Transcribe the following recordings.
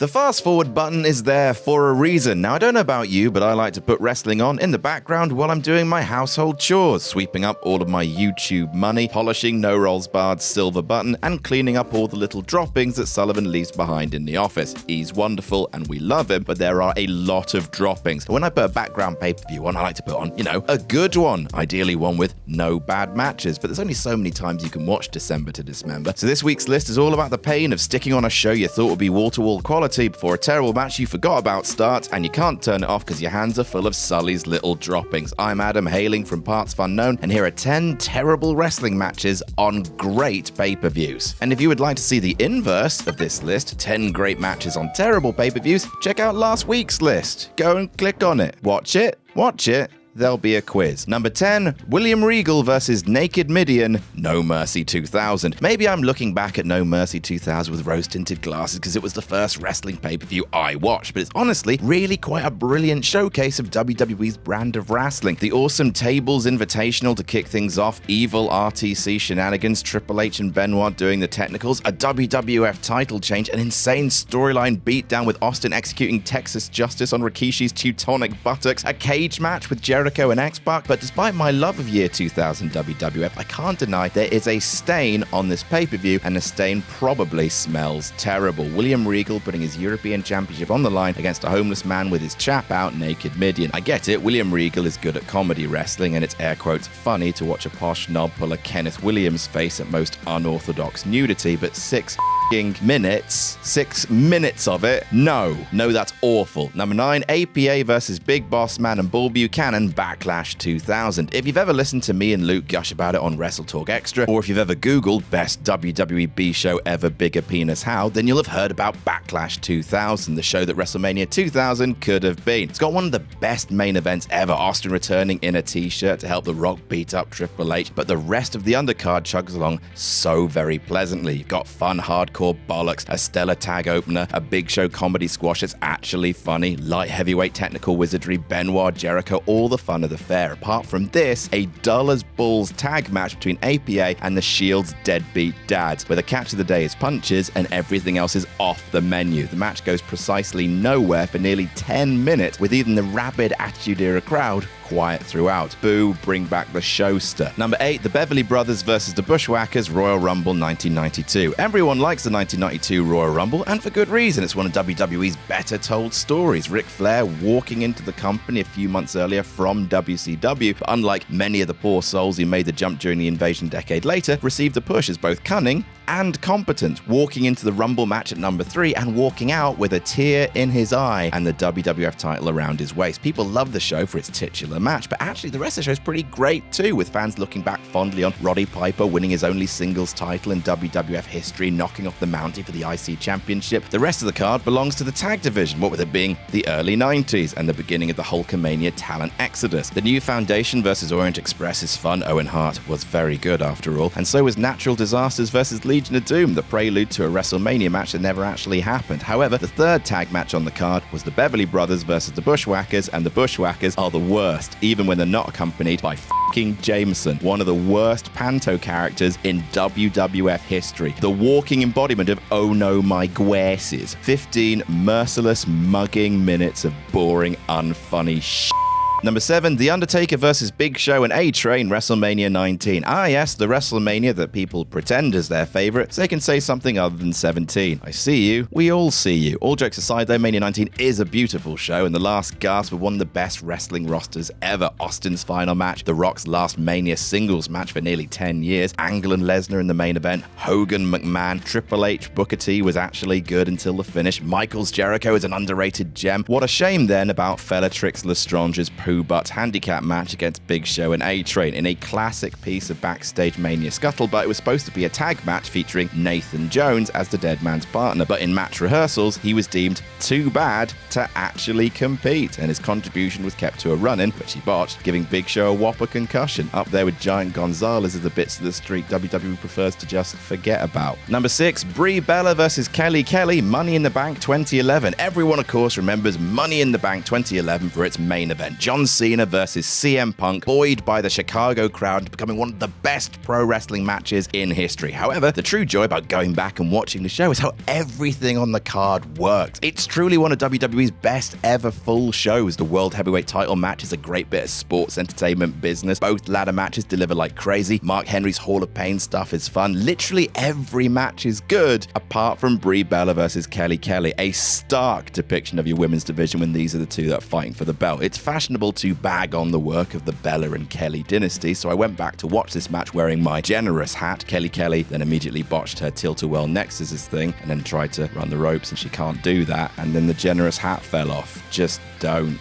The fast forward button is there for a reason. Now, I don't know about you, but I like to put wrestling on in the background while I'm doing my household chores, sweeping up all of my YouTube money, polishing No Rolls Barred's silver button, and cleaning up all the little droppings that Sullivan leaves behind in the office. He's wonderful and we love him, but there are a lot of droppings. When I put a background pay-per-view on, I like to put on, a good one. Ideally one with no bad matches, but there's only so many times you can watch December to Dismember. So this week's list is all about the pain of sticking on a show you thought would be wall-to-wall quality before a terrible match you forgot about starts and you can't turn it off because your hands are full of Sully's little droppings. I'm Adam, hailing from partsFUNknown, and here are 10 terrible wrestling matches on great pay-per-views. And if you would like to see the inverse of this list, 10 great matches on terrible pay-per-views, check out last week's list. Go and click on it. Watch it. There'll be a quiz. Number 10, William Regal versus Naked Mideon, No Mercy 2000. Maybe I'm looking back at No Mercy 2000 with rose-tinted glasses because it was the first wrestling pay-per-view I watched, but it's honestly really quite a brilliant showcase of WWE's brand of wrestling. The awesome Tables Invitational to kick things off, evil RTC shenanigans, Triple H and Benoit doing the technicals, a WWF title change, an insane storyline beatdown with Austin executing Texas Justice on Rikishi's Teutonic buttocks, a cage match with Jericho and X-Pac, but despite my love of year 2000 WWF, I can't deny there is a stain on this pay-per-view, and the stain probably smells terrible. William Regal putting his European Championship on the line against a homeless man with his chap out, Naked Mideon. I get it, William Regal is good at comedy wrestling, and it's air quotes funny to watch a posh knob pull a Kenneth Williams face at most unorthodox nudity, but 6 minutes of it? No, that's awful. Number 9, APA versus Big Boss Man and Bull Buchanan, Backlash 2000. If you've ever listened to me and Luke gush about it on Wrestle Talk Extra, or if you've ever Googled best WWE B show ever, bigger penis how, then you'll have heard about Backlash 2000, the show that WrestleMania 2000 could have been. It's got one of the best main events ever, Austin returning in a t-shirt to help The Rock beat up Triple H, but the rest of the undercard chugs along so very pleasantly. You've got fun, hardcore bollocks, a stellar tag opener, a Big Show comedy squash that's actually funny, light heavyweight technical wizardry, Benoit, Jericho, all the fun of the fair. Apart from this, a dull as balls tag match between APA and the Shield's deadbeat dads, where the catch of the day is punches and everything else is off the menu. The match goes precisely nowhere for nearly 10 minutes, with even the rabid Attitude Era crowd quiet throughout. Boo, bring back the showster. Number 8, the Beverly Brothers versus the Bushwhackers, Royal Rumble 1992. Everyone likes the 1992 Royal Rumble, and for good reason. It's one of WWE's better told stories. Ric Flair walking into the company a few months earlier from WCW, but unlike many of the poor souls who made the jump during the invasion a decade later, received a push as both cunning and competent, walking into the Rumble match at number 3 and walking out with a tear in his eye and the WWF title around his waist. People love the show for its titular match, but actually the rest of the show is pretty great too, with fans looking back fondly on Roddy Piper winning his only singles title in WWF history, knocking off the Mountie for the IC Championship. The rest of the card belongs to the tag division, what with it being the early 90s and the beginning of the Hulkamania talent exodus. The New Foundation versus Orient Express is fun. Owen Hart was very good after all, and so was Natural Disasters versus Legion of Doom, the prelude to a WrestleMania match that never actually happened. However, the third tag match on the card was the Beverly Brothers versus the Bushwhackers, and the Bushwhackers are the worst, even when they're not accompanied by f***ing Jameson, one of the worst panto characters in WWF history. The walking embodiment of oh no my guases. 15 merciless mugging minutes of boring, unfunny shit. Number 7, The Undertaker versus Big Show and A-Train, WrestleMania 19. Ah yes, the WrestleMania that people pretend is their favorite, so they can say something other than 17. I see you. We all see you. All jokes aside though, Mania 19 is a beautiful show, and the last gasp of one of the best wrestling rosters ever. Austin's final match, The Rock's last Mania singles match for nearly 10 years, Angle and Lesnar in the main event, Hogan, McMahon, Triple H, Booker T was actually good until the finish, Michaels Jericho is an underrated gem. What a shame then about Bellatrix Lestrange's Butt handicap match against Big Show and A-Train. In a classic piece of backstage Mania scuttlebutt, it was supposed to be a tag match featuring Nathan Jones as the dead man's partner, but in match rehearsals, he was deemed too bad to actually compete, and his contribution was kept to a run-in, which he botched, giving Big Show a whopper concussion, up there with Giant Gonzalez as the bits of the streak WWE prefers to just forget about. Number 6, Brie Bella versus Kelly Kelly, Money in the Bank 2011. Everyone, of course, remembers Money in the Bank 2011 for its main event. John John Cena versus CM Punk, buoyed by the Chicago crowd, becoming one of the best pro wrestling matches in history. However, the true joy about going back and watching the show is how everything on the card works. It's truly one of WWE's best ever full shows. The World Heavyweight title match is a great bit of sports entertainment business. Both ladder matches deliver like crazy. Mark Henry's Hall of Pain stuff is fun. Literally every match is good, apart from Brie Bella versus Kelly Kelly, a stark depiction of your women's division when these are the two that are fighting for the belt. It's fashionable to bag on the work of the Bella and Kelly dynasty, so I went back to watch this match wearing my generous hat. Kelly Kelly then immediately botched her tilt-a-whirl nexus thing and then tried to run the ropes, and she can't do that, and then the generous hat fell off. Just don't,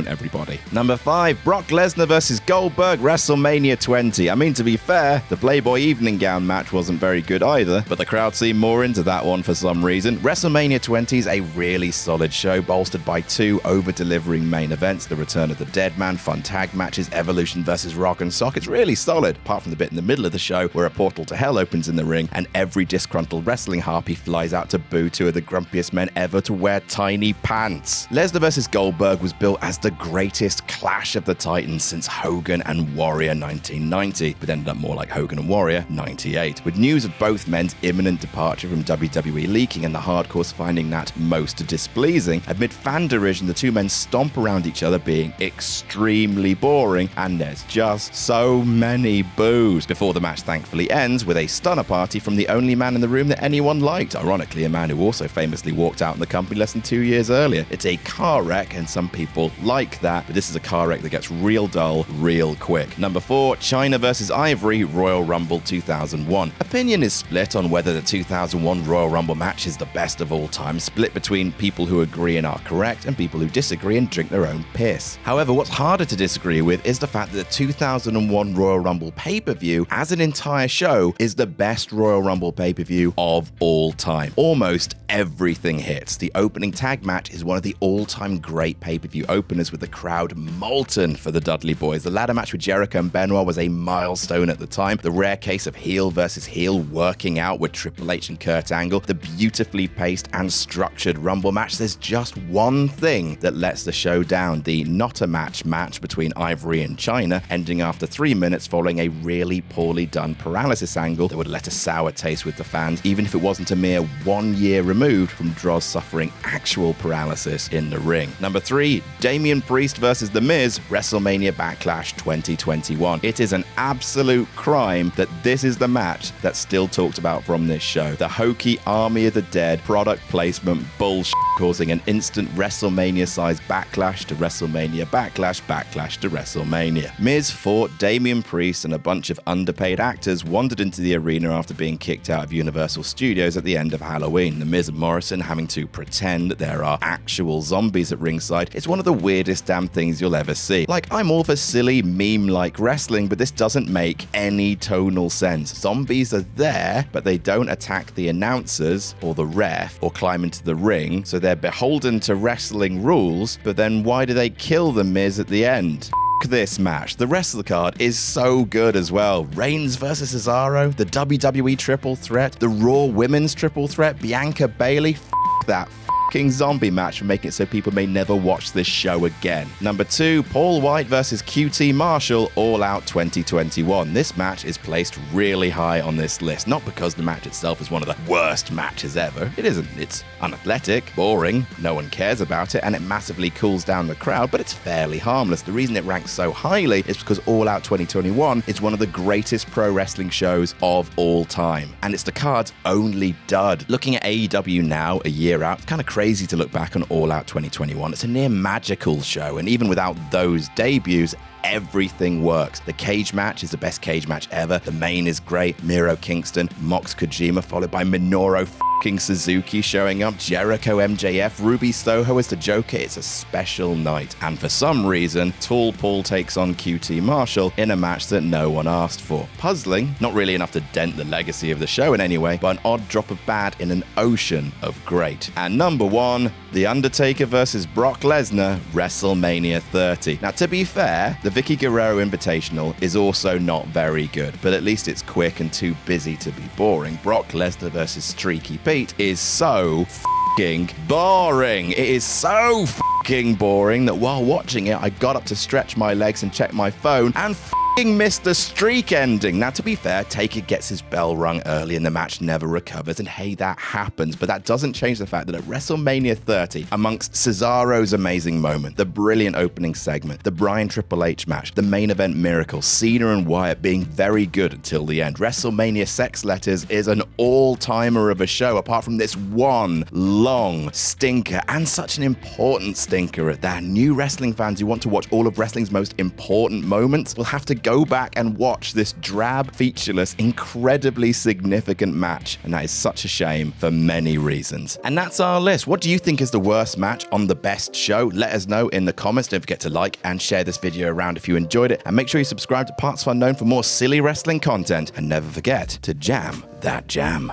everybody. Number 5, Brock Lesnar versus Goldberg, WrestleMania 20. I mean, to be fair, the Playboy evening gown match wasn't very good either, but the crowd seemed more into that one for some reason. WrestleMania 20 is a really solid show, bolstered by 2 over-delivering main events, the return of the Dead Man, fun tag matches, Evolution versus Rock and Sock. It's really solid, apart from the bit in the middle of the show where a portal to hell opens in the ring and every disgruntled wrestling harpy flies out to boo 2 of the grumpiest men ever to wear tiny pants. Lesnar versus Goldberg was built as the greatest clash of the Titans since Hogan and Warrior 1990, but ended up more like Hogan and Warrior 98, with news of both men's imminent departure from WWE leaking and the hardcores finding that most displeasing. Amid fan derision, the two men stomp around each other, being extremely boring, and there's just so many boos, before the match thankfully ends with a stunner party from the only man in the room that anyone liked, ironically a man who also famously walked out in the company less than 2 years earlier. It's a car wreck, and some people like that, but this is a car wreck that gets real dull real quick. Number 4, China versus Ivory, Royal Rumble 2001. Opinion is split on whether the 2001 Royal Rumble match is the best of all time, split between people who agree and are correct and people who disagree and drink their own piss. However, what's harder to disagree with is the fact that the 2001 Royal Rumble pay-per-view as an entire show is the best Royal Rumble pay-per-view of all time. Almost everything hits. The opening tag match is one of the all-time great pay-per-view openers, with the crowd molten for the Dudley Boys. The ladder match with Jericho and Benoit was a milestone at the time. The rare case of heel versus heel working out with Triple H and Kurt Angle. The beautifully paced and structured Rumble match. There's just one thing that lets the show down. The not a match between Ivory and China, ending after 3 minutes following a really poorly done paralysis angle that would let a sour taste with the fans, even if it wasn't a mere 1 year removed from Droz suffering actual paralysis in the ring. Number 3, Damian Priest versus The Miz, WrestleMania Backlash 2021. It is an absolute crime that this is the match that's still talked about from this show. The hokey Army of the Dead product placement bullshit causing an instant WrestleMania-sized backlash to WrestleMania Backlash to WrestleMania. Miz fought Damian Priest, and a bunch of underpaid actors wandered into the arena after being kicked out of Universal Studios at the end of Halloween. The Miz and Morrison having to pretend that there are actual zombies at ringside. It's one of the weirdest damn things you'll ever see. Like, I'm all for silly meme-like wrestling, but this doesn't make any tonal sense. Zombies are there, but they don't attack the announcers or the ref or climb into the ring, so they're beholden to wrestling rules, but then why do they kill the Miz at the end? This match. The rest of the card is so good as well. Reigns versus Cesaro, the WWE Triple Threat, the Raw Women's Triple Threat, Bianca Bailey. That fucking zombie match for making it so people may never watch this show again. Number 2, Paul White versus QT Marshall, All Out 2021. This match is placed really high on this list, not because the match itself is one of the worst matches ever. It isn't. It's unathletic, boring, no one cares about it, and it massively cools down the crowd, but it's fairly harmless. The reason it ranks so highly is because All Out 2021 is one of the greatest pro wrestling shows of all time, and it's the card's only dud. Looking at AEW now, a year out, it's kind of crazy to look back on All Out 2021. It's a near magical show, and even without those debuts, everything works. The cage match is the best cage match ever. The main is great. Miro Kingston, Mox Kojima, followed by Minoru Suzuki showing up, Jericho, MJF, Ruby Soho as the Joker. It's a special night. And for some reason, Tall Paul takes on QT Marshall in a match that no one asked for. Puzzling, not really enough to dent the legacy of the show in any way, but an odd drop of bad in an ocean of great. And number 1, The Undertaker versus Brock Lesnar, WrestleMania 30. Now, to be fair, the Vicky Guerrero Invitational is also not very good, but at least it's quick and too busy to be boring. Brock Lesnar versus Streaky Pete is so f***ing boring. It is so f***ing boring that while watching it, I got up to stretch my legs and check my phone and missed the streak ending. Now, to be fair, Taker gets his bell rung early and the match never recovers, and hey, that happens, but that doesn't change the fact that at WrestleMania 30, amongst Cesaro's amazing moment, the brilliant opening segment, the Bryan Triple H match, the main event miracle, Cena and Wyatt being very good until the end, WrestleMania Sex Letters is an all-timer of a show, apart from this one long stinker, and such an important stinker at that. New wrestling fans who want to watch all of wrestling's most important moments will have to go back and watch this drab, featureless, incredibly significant match, and that is such a shame for many reasons. And that's our list. What do you think is the worst match on the best show? Let us know in the comments. Don't forget to like and share this video around if you enjoyed it, and make sure you subscribe to partsFUNknown for more silly wrestling content, and never forget to jam that jam.